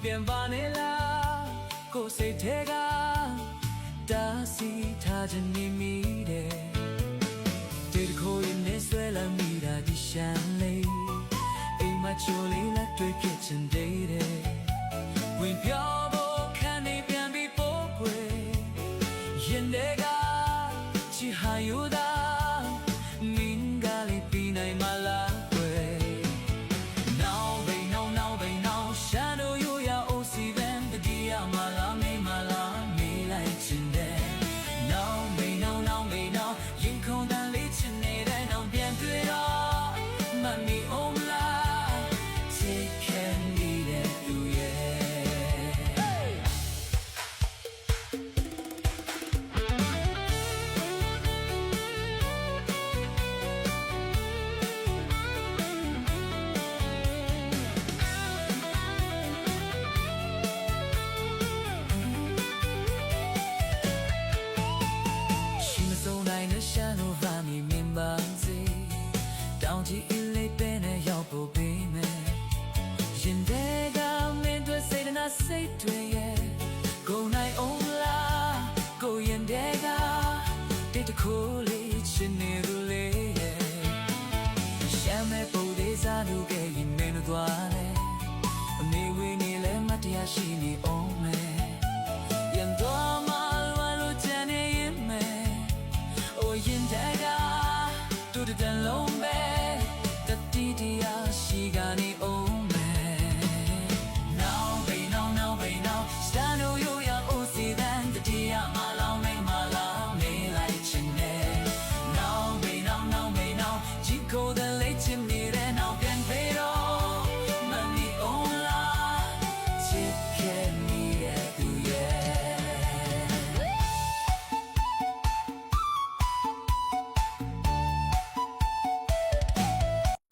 ပြန်ပါနဲ့လားကိုယ်စိတ်ထဲကတားဆီးထားခြင်းနေမိတယ်ဒီတခိုးရင်နဲ့ဆွဲလာမိတာဒီရှမ်းလေးအိမ်မချိုလေးလက်တွေ့ဖြစ်ချင်တယ်ဝင်ပြောဖို့ခံနေပြန်ပြီးပို့ခွေရင်တွေကချီဟာယူတာမင်းကလေးပြီးနိုင်မလားရှမ်းတို့ဗာမီမြင်ပါစေတောင်ကြီးအလေးပဲနဲ့ရောက်ဖို့ပေးမယ်ရင်ထဲကမင်းတို့စိတ်နာစိတ်တွေရဲ့ကိုနိုင်အောင်လားကိုရင်ထဲကတိတ်တခိုးလေးချင်နေလို့လေရှမ်းမဲ့ပုံလေးစားလို့ကရင်မင်းတို့သွားလေအမေဝင်းနေလဲမတရားရှိနေအောင်မယ်ရင်တော့မလွယ်လို့ချင်နေရင်မယ်ရင်ထဲကတူတန်လုံးပဲတတိတရားရှိကနေအောင်မယ် Now baby now baby now stand on you ya oh see then တတိယမလောင်းမလောင်းနေလိုက်ချင်တယ် Now baby now baby now ជីကိုယ်တည်းလေးချင်နေတဲ့ Now ပြန်ပေးတော့မမီ on la ချစ်ခဲ့